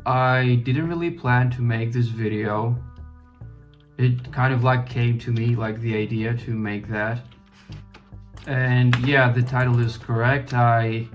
I didn't really plan to make this video. It kind of like came to me, like the idea to make that. And yeah, the title is correct. I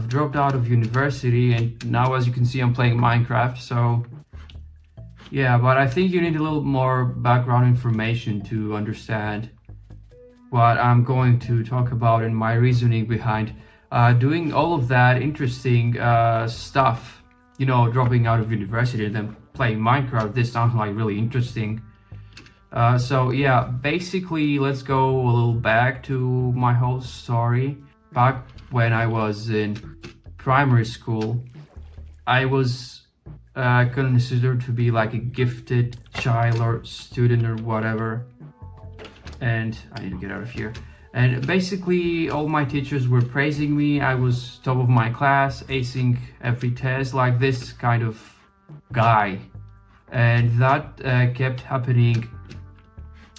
dropped out of university and now, as you can see, I'm playing Minecraft. So yeah, but I think you need a little more background information to understand what I'm going to talk about and my reasoning behind doing all of that interesting stuff. You know, dropping out of university and then playing Minecraft. This sounds like really interesting. So yeah, basically, let's go a little back to my whole story. Back when I was in primary school, I was considered to be like a gifted child or student or whatever. And I need to get out of here. And basically, all my teachers were praising me. I was top of my class, acing every test, like this kind of guy. And that kept happening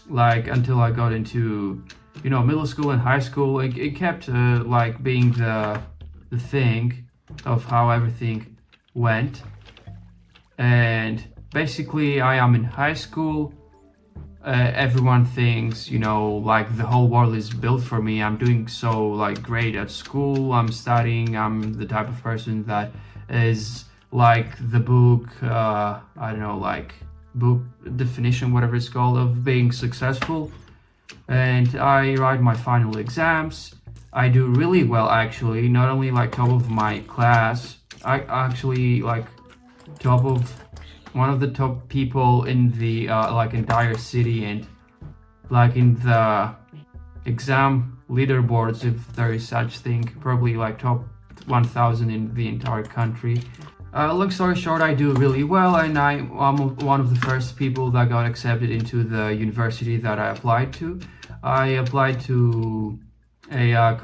like until I got into, you know, middle school and high school. It kept like being the thing of how everything went. And basically, I am in high school. Everyone thinks, you know, like the whole world is built for me. I'm doing so like great at school. I'm studying. I'm the type of person that is like the book, I don't know, like book definition, whatever it's called, of being successful. And I write my final exams. I do really well, actually. Not only like top of my class, I actually like top of one of the top people in the like entire city, and like in the exam leaderboards, if there is such thing, probably like top 1000 in the entire country. Long story short, I do really well, and I'm one of the first people that got accepted into the university that I applied to. I applied to a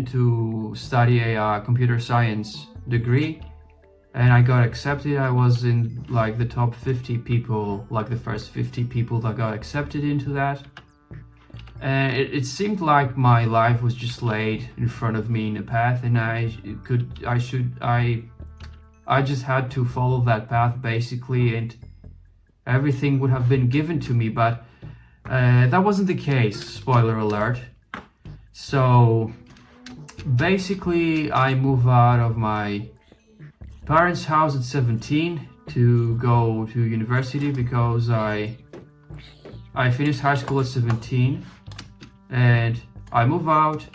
to study a computer science degree, and I got accepted. I was in like the top 50 people, like the first 50 people that got accepted into that. And it seemed like my life was just laid in front of me in a path, and I just had to follow that path basically, and everything would have been given to me. But that wasn't the case. Spoiler alert. So basically, I moved out of my parents' house at 17 to go to university because I finished high school at 17, and I move out.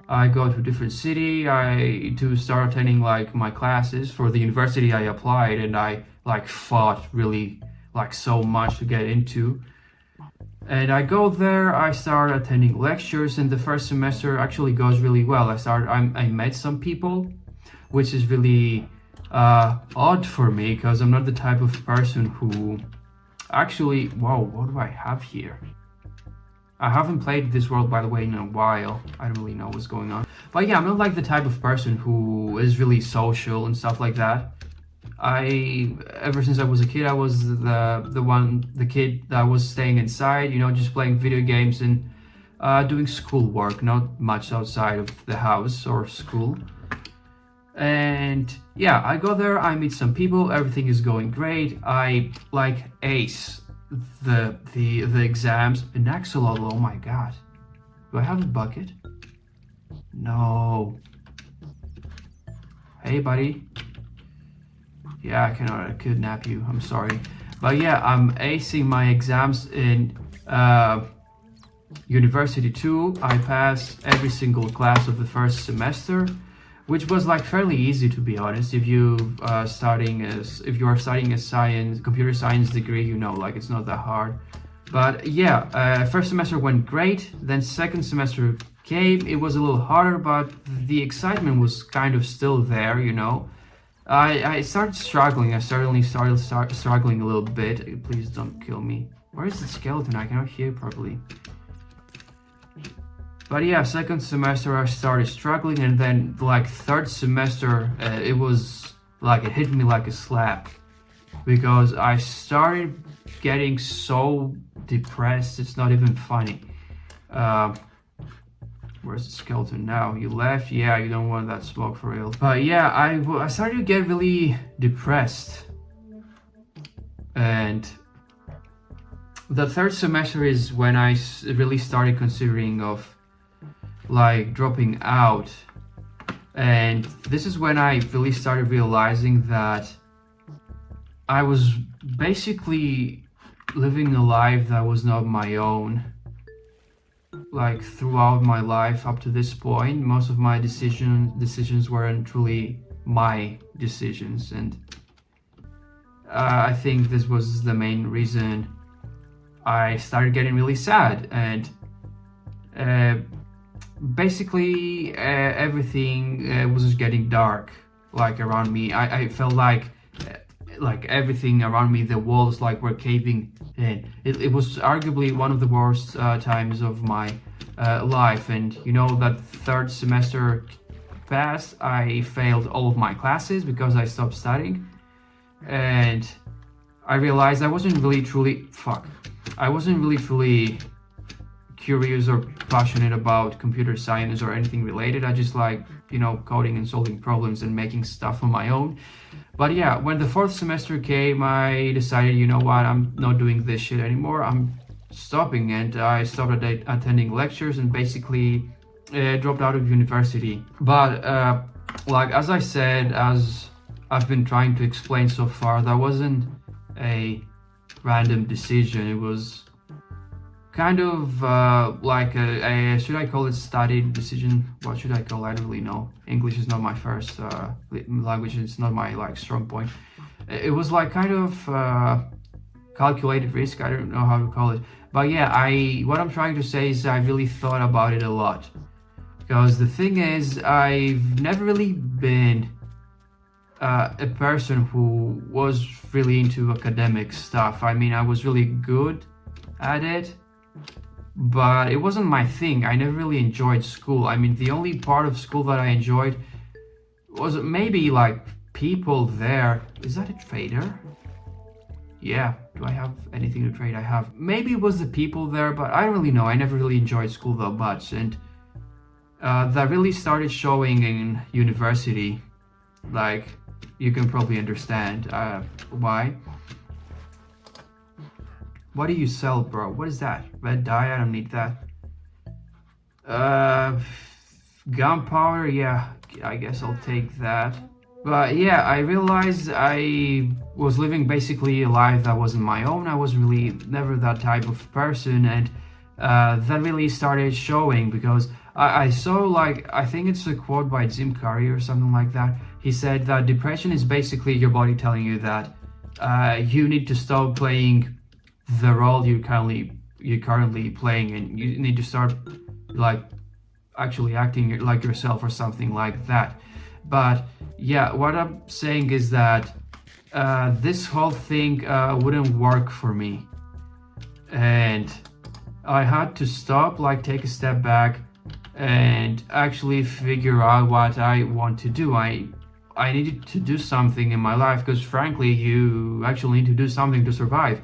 I go to a different city to start attending like my classes for the university I applied, and I like fought really like so much to get into. And I go there, I start attending lectures, and the first semester actually goes really well. I met some people, which is really odd for me because I'm not the type of person who actually. Whoa, what do I have here? I haven't played this world, by the way, in a while. I don't really know what's going on. But yeah, I'm not like the type of person who is really social and stuff like that. Ever since I was a kid, I was the kid that was staying inside, you know, just playing video games and doing schoolwork, not much outside of the house or school. And yeah, I go there, I meet some people, everything is going great. I like ace the exams. An axolotl, oh my god. Do I have a bucket? No. Hey buddy. Yeah, I cannot kidnap you, I'm sorry. But yeah, I'm acing my exams in university too. I passed every single class of the first semester, which was like fairly easy, to be honest. If you are studying a computer science degree, you know, like it's not that hard. But yeah, first semester went great. Then second semester came. It was a little harder, but the excitement was kind of still there, you know. I started struggling. I certainly started struggling a little bit. Please don't kill me. Where is the skeleton? I cannot hear properly. But yeah, second semester I started struggling, and then like third semester it was like it hit me like a slap, because I started getting so depressed. It's not even funny. Where's the skeleton now? You left? Yeah, you don't want that smoke for real. But yeah, I started to get really depressed. And the third semester is when I really started considering of like dropping out. And this is when I really started realizing that I was basically living a life that was not my own. Like throughout my life up to this point, most of my decisions weren't truly my decisions, and I think this was the main reason I started getting really sad. And basically everything was just getting dark, like around me. I felt like everything around me, the walls like were caving in. It was arguably one of the worst times of my life. And you know, that third semester passed, I failed all of my classes because I stopped studying, and I realized I wasn't really truly curious or passionate about computer science or anything related. I just like, you know, coding and solving problems and making stuff on my own. But yeah, when the fourth semester came, I decided, you know what, I'm not doing this shit anymore. I'm stopping, and I stopped attending lectures and basically dropped out of university. But like as I said, as I've been trying to explain so far, that wasn't a random decision. It was kind of like a should I call it studied decision? What should I call it? I don't really know. English is not my first language. It's not my like strong point. It was like kind of calculated risk. I don't know how to call it. But yeah, what I'm trying to say is I really thought about it a lot. Because the thing is, I've never really been a person who was really into academic stuff. I mean, I was really good at it, but it wasn't my thing. I never really enjoyed school. I mean, the only part of school that I enjoyed was maybe like people there. Is that a trader? Yeah, do I have anything to trade? I have. Maybe it was the people there, but I don't really know. I never really enjoyed school that much, and that really started showing in university. Like, you can probably understand why. What do you sell, bro? What is that? Red dye? I don't need that. Gunpowder? Yeah, I guess I'll take that. But yeah, I realized I was living basically a life that wasn't my own. I was really never that type of person, and that really started showing because I saw, like, I think it's a quote by Jim Carrey or something like that. He said that depression is basically your body telling you that you need to stop playing the role you're currently playing, and you need to start like actually acting like yourself or something like that. But yeah, what I'm saying is that this whole thing wouldn't work for me, and I had to stop, like take a step back and actually figure out what I want to do. I needed to do something in my life, because frankly, you actually need to do something to survive.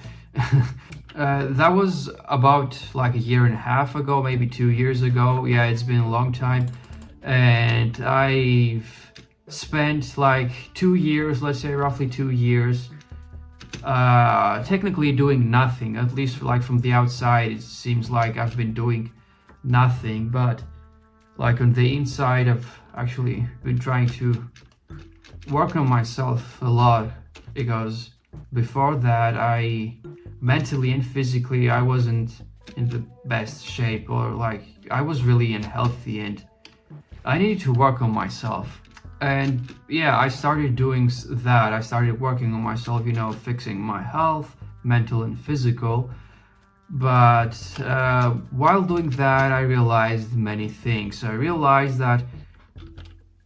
That was about like a year and a half ago, maybe 2 years ago. Yeah, it's been a long time, and I've spent like 2 years, let's say roughly 2 years, technically doing nothing. At least like from the outside, it seems like I've been doing nothing, but like on the inside, I've actually been trying to work on myself a lot, because before that, I mentally and physically, I wasn't in the best shape, or like I was really unhealthy, and I needed to work on myself. And yeah, I started doing that. I started working on myself, you know, fixing my health, mental and physical. But while doing that, I realized many things. I realized that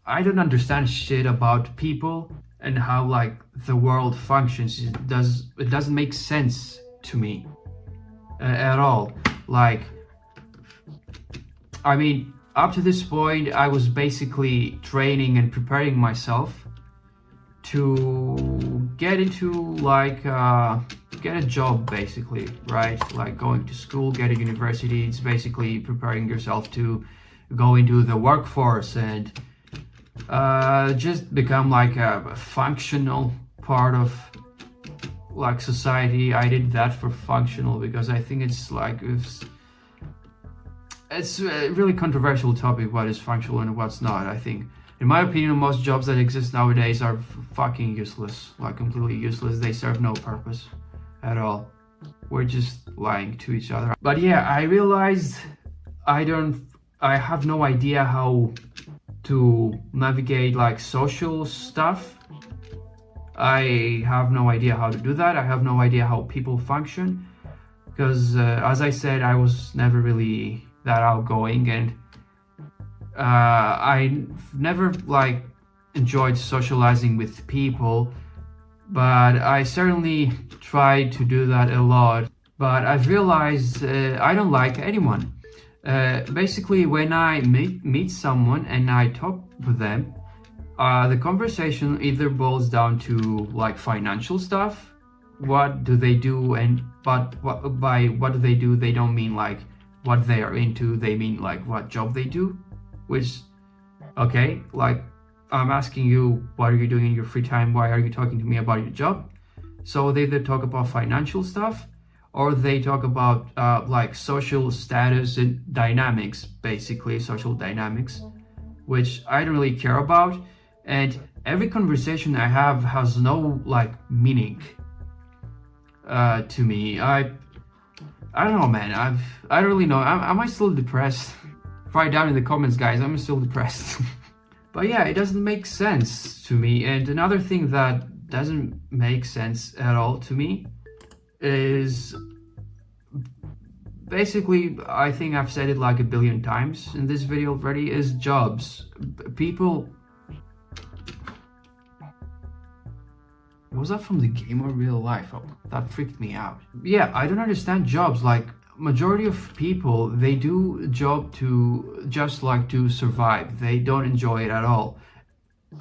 I don't understand shit about people and how like the world functions. It doesn't make sense to me at all. Like, I mean, up to this point, I was basically training and preparing myself to get into like get a job, basically, right? Like going to school, getting university. It's basically preparing yourself to go into the workforce and just become like a functional part of like society. I did that for functional because I think it's like it's a really controversial topic, what is functional and what's not. I think, in my opinion, most jobs that exist nowadays are fucking useless, like completely useless. They serve no purpose at all. We're just lying to each other. But yeah, I realized I have no idea how to navigate like social stuff. I have no idea how to do that. I have no idea how people function because as I said, I was never really that outgoing, and I never like enjoyed socializing with people, but I certainly tried to do that a lot. But I've realized I don't like anyone. Basically, when I meet someone and I talk with them, the conversation either boils down to like financial stuff. What do they do? And but by what do they do, they don't mean like what they are into. They mean like what job they do. Which, okay, like I'm asking you, what are you doing in your free time? Why are you talking to me about your job? So they either talk about financial stuff, or they talk about like social status and dynamics, basically social dynamics, which I don't really care about. And every conversation I have has no like meaning to me. I don't know, man. I don't really know. Am I still depressed? Write down in the comments, guys. I'm still depressed. But yeah, it doesn't make sense to me. And another thing that doesn't make sense at all to me is basically, I think I've said it like a billion times in this video already, is jobs. People... Was that from the game or real life? Oh, that freaked me out. Yeah, I don't understand jobs. Like, majority of people, they do a job to just like to survive. They don't enjoy it at all.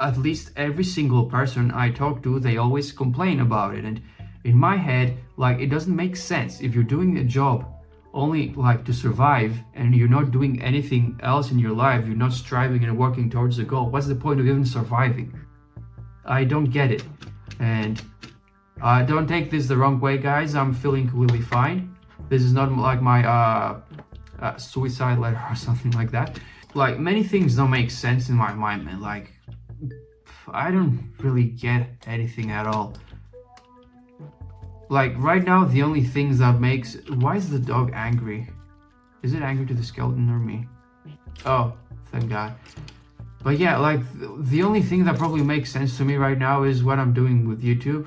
At least every single person I talk to, they always complain about it. And in my head, like, it doesn't make sense. If you're doing a job only like to survive and you're not doing anything else in your life, you're not striving and working towards a goal, what's the point of even surviving? I don't get it. And don't take this the wrong way, guys. I'm feeling completely fine. This is not like my suicide letter or something like that. Like, many things don't make sense in my mind, man. Like, I don't really get anything at all. Like, right now, the only things that makes... Why is the dog angry? Is it angry to the skeleton or me? Oh, thank God. But yeah, like, the only thing that probably makes sense to me right now is what I'm doing with YouTube.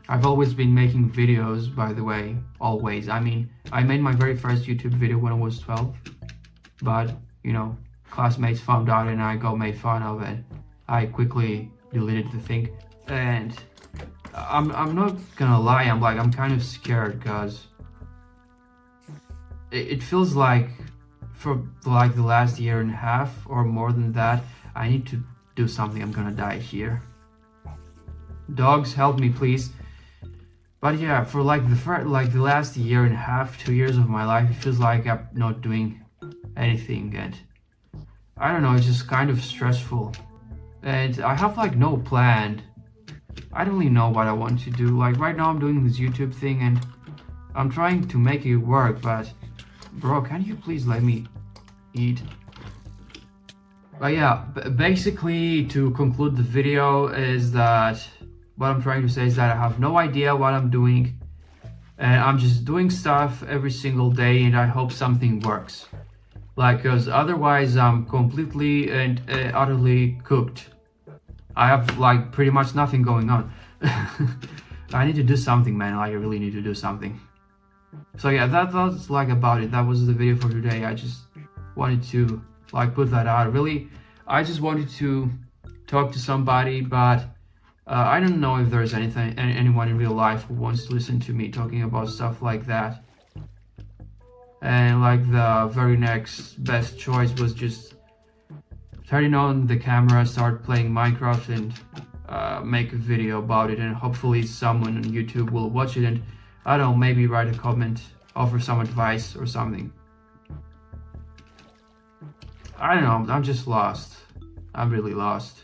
I've always been making videos, by the way, always. I mean, I made my very first YouTube video when I was 12. But, you know, classmates found out and I got made fun of it. I quickly deleted the thing. And I'm not gonna lie, I'm kind of scared because it feels like for like the last year and a half or more than that, I need to do something. I'm gonna die here. Dogs, help me, please. But yeah, for like the last year and a half, 2 years of my life, it feels like I'm not doing anything, and I don't know, it's just kind of stressful. And I have like no plan. I don't really know what I want to do. Like, right now I'm doing this YouTube thing and I'm trying to make it work, but bro, can you please let me eat? But yeah, basically to conclude the video is that what I'm trying to say is that I have no idea what I'm doing, and I'm just doing stuff every single day and I hope something works. Like, because otherwise I'm completely and utterly cooked. I have like pretty much nothing going on. I need to do something, man. Like, I really need to do something. So yeah, that's like about it. That was the video for today. I just wanted to like put that out. Really, I just wanted to talk to somebody, but I don't know if there's anyone in real life who wants to listen to me talking about stuff like that. And like, the very next best choice was just turning on the camera, start playing Minecraft, and make a video about it, and hopefully someone on YouTube will watch it and, I don't know, maybe write a comment, offer some advice or something. I don't know, I'm just lost. I'm really lost.